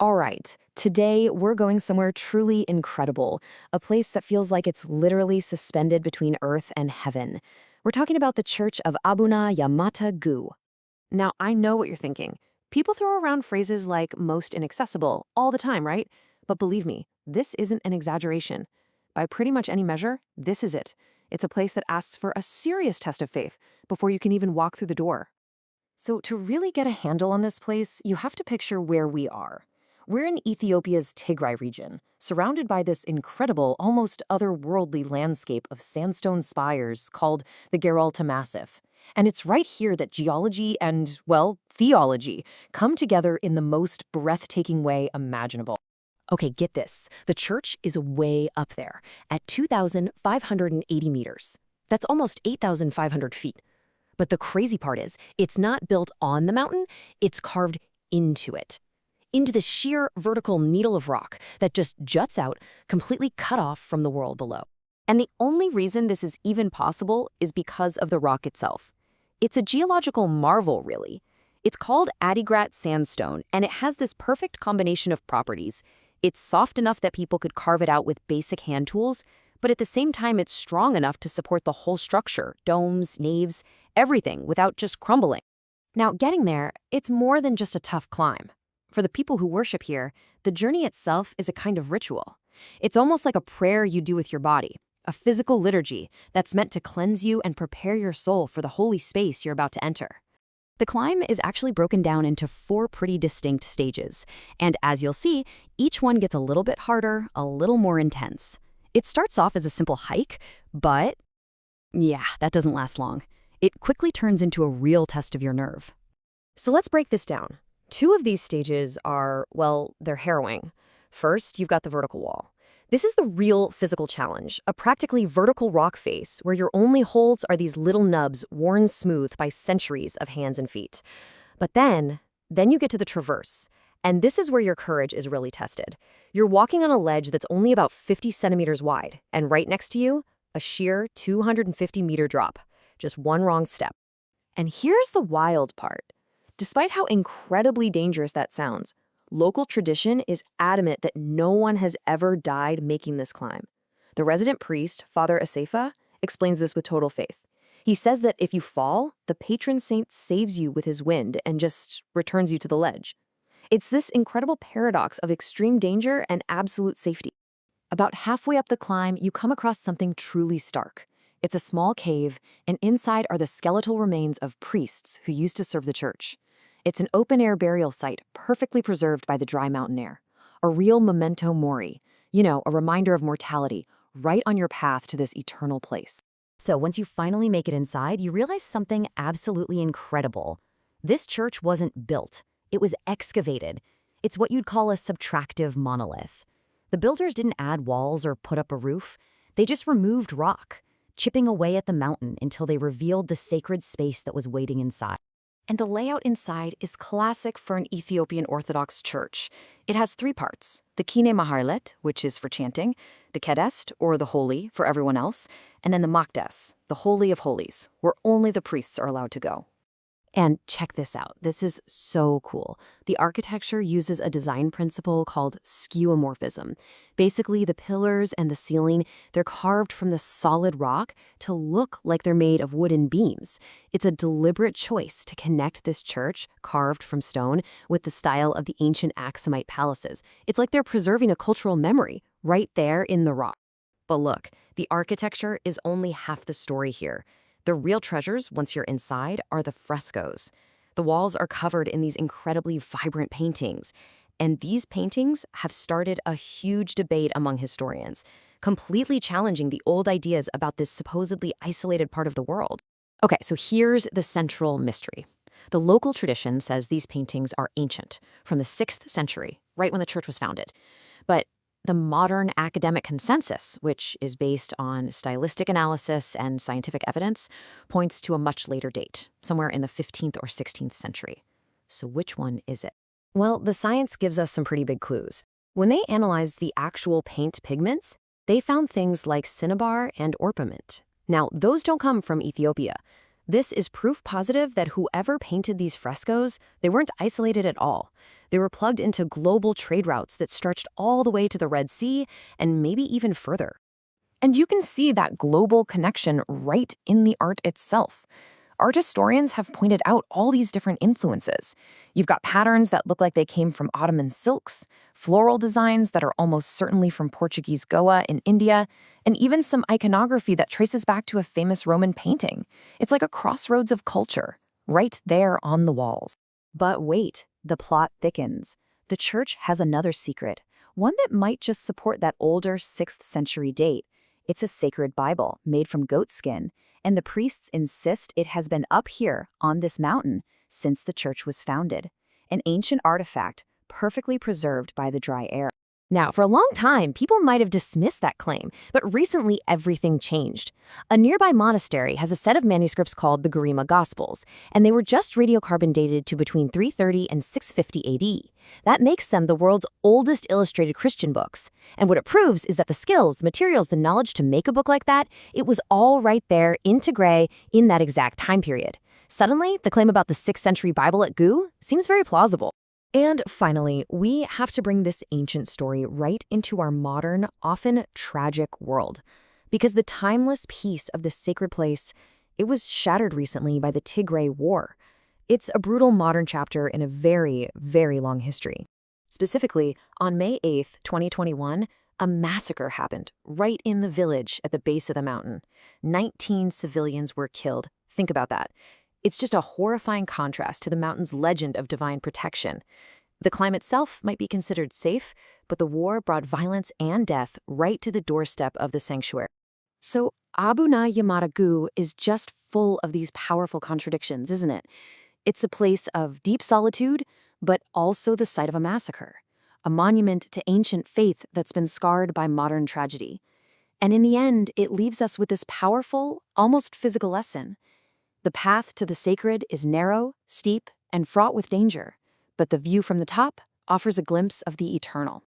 All right, today we're going somewhere truly incredible, a place that feels like it's literally suspended between earth and heaven. We're talking about the church of Abuna Yemata Guh. Now, I know what you're thinking. People throw around phrases like most inaccessible all the time, right? But believe me, this isn't an exaggeration. By pretty much any measure, this is it. It's a place that asks for a serious test of faith before you can even walk through the door. So to really get a handle on this place, you have to picture where we are. We're in Ethiopia's Tigray region, surrounded by this incredible, almost otherworldly landscape of sandstone spires called the Gheralta Massif. And it's right here that geology and, well, theology come together in the most breathtaking way imaginable. Okay, get this. The church is way up there, at 2,580 meters. That's almost 8,500 feet. But the crazy part is, it's not built on the mountain, it's carved into it. Into the sheer vertical needle of rock that just juts out, completely cut off from the world below. And the only reason this is even possible is because of the rock itself. It's a geological marvel, really. It's called Adigrat sandstone, and it has this perfect combination of properties. It's soft enough that people could carve it out with basic hand tools, but at the same time it's strong enough to support the whole structure, domes, naves, everything, without just crumbling. Now, getting there, it's more than just a tough climb. For the people who worship here, the journey itself is a kind of ritual. It's almost like a prayer you do with your body, a physical liturgy that's meant to cleanse you and prepare your soul for the holy space you're about to enter. The climb is actually broken down into 4 pretty distinct stages, and as you'll see, each one gets a little bit harder, a little more intense. It starts off as a simple hike, but yeah, that doesn't last long. It quickly turns into a real test of your nerve. So let's break this down. 2 of these stages are, well, they're harrowing. First, you've got the vertical wall. This is the real physical challenge, a practically vertical rock face where your only holds are these little nubs worn smooth by centuries of hands and feet. But then you get to the traverse, and this is where your courage is really tested. You're walking on a ledge that's only about 50 centimeters wide, and right next to you, a sheer 250-meter drop. Just one wrong step. And here's the wild part. Despite how incredibly dangerous that sounds, local tradition is adamant that no one has ever died making this climb. The resident priest, Father Asefa, explains this with total faith. He says that if you fall, the patron saint saves you with his wind and just returns you to the ledge. It's this incredible paradox of extreme danger and absolute safety. About halfway up the climb, you come across something truly stark. It's a small cave, and inside are the skeletal remains of priests who used to serve the church. It's an open-air burial site perfectly preserved by the dry mountain air. A real memento mori, a reminder of mortality, right on your path to this eternal place. So once you finally make it inside, you realize something absolutely incredible. This church wasn't built. It was excavated. It's what you'd call a subtractive monolith. The builders didn't add walls or put up a roof. They just removed rock, chipping away at the mountain until they revealed the sacred space that was waiting inside. And the layout inside is classic for an Ethiopian Orthodox church. It has 3 parts: the Kine Maharlet, which is for chanting, the Kedest, or the Holy, for everyone else, and then the Makdes, the Holy of Holies, where only the priests are allowed to go. And check this out. This is so cool. The architecture uses a design principle called skeuomorphism. Basically, the pillars and the ceiling, they're carved from the solid rock to look like they're made of wooden beams. It's a deliberate choice to connect this church, carved from stone, with the style of the ancient Aksumite palaces. It's like they're preserving a cultural memory right there in the rock. But look, the architecture is only half the story here. The real treasures, once you're inside, are the frescoes. The walls are covered in these incredibly vibrant paintings. And these paintings have started a huge debate among historians, completely challenging the old ideas about this supposedly isolated part of the world. Okay, so here's the central mystery. The local tradition says these paintings are ancient, from the 6th century, right when the church was founded. But the modern academic consensus, which is based on stylistic analysis and scientific evidence, points to a much later date, somewhere in the 15th or 16th century. So which one is it? Well, the science gives us some pretty big clues. When they analyzed the actual paint pigments, they found things like cinnabar and orpiment. Now, those don't come from Ethiopia. This is proof positive that whoever painted these frescoes, they weren't isolated at all. They were plugged into global trade routes that stretched all the way to the Red Sea and maybe even further. And you can see that global connection right in the art itself. Art historians have pointed out all these different influences. You've got patterns that look like they came from Ottoman silks, floral designs that are almost certainly from Portuguese Goa in India, and even some iconography that traces back to a famous Roman painting. It's like a crossroads of culture, right there on the walls. But wait, the plot thickens. The church has another secret, one that might just support that older 6th century date. It's a sacred Bible made from goat skin, and the priests insist it has been up here on this mountain since the church was founded. An ancient artifact, perfectly preserved by the dry air. Now, for a long time, people might have dismissed that claim, but recently everything changed. A nearby monastery has a set of manuscripts called the Gheralta Gospels, and they were just radiocarbon dated to between 330 and 650 AD. That makes them the world's oldest illustrated Christian books. And what it proves is that the skills, the materials, the knowledge to make a book like that, it was all right there in Tigray in that exact time period. Suddenly, the claim about the 6th century Bible at Guh seems very plausible. And finally, we have to bring this ancient story right into our modern, often tragic world. Because the timeless peace of this sacred place, it was shattered recently by the Tigray War. It's a brutal modern chapter in a very, very long history. Specifically, on May 8th, 2021, a massacre happened right in the village at the base of the mountain. 19 civilians were killed. Think about that. It's just a horrifying contrast to the mountain's legend of divine protection. The climb itself might be considered safe, but the war brought violence and death right to the doorstep of the sanctuary. So Abuna Yemata Guh is just full of these powerful contradictions, isn't it? It's a place of deep solitude, but also the site of a massacre, a monument to ancient faith that's been scarred by modern tragedy. And in the end, it leaves us with this powerful, almost physical lesson. The path to the sacred is narrow, steep, and fraught with danger, but the view from the top offers a glimpse of the eternal.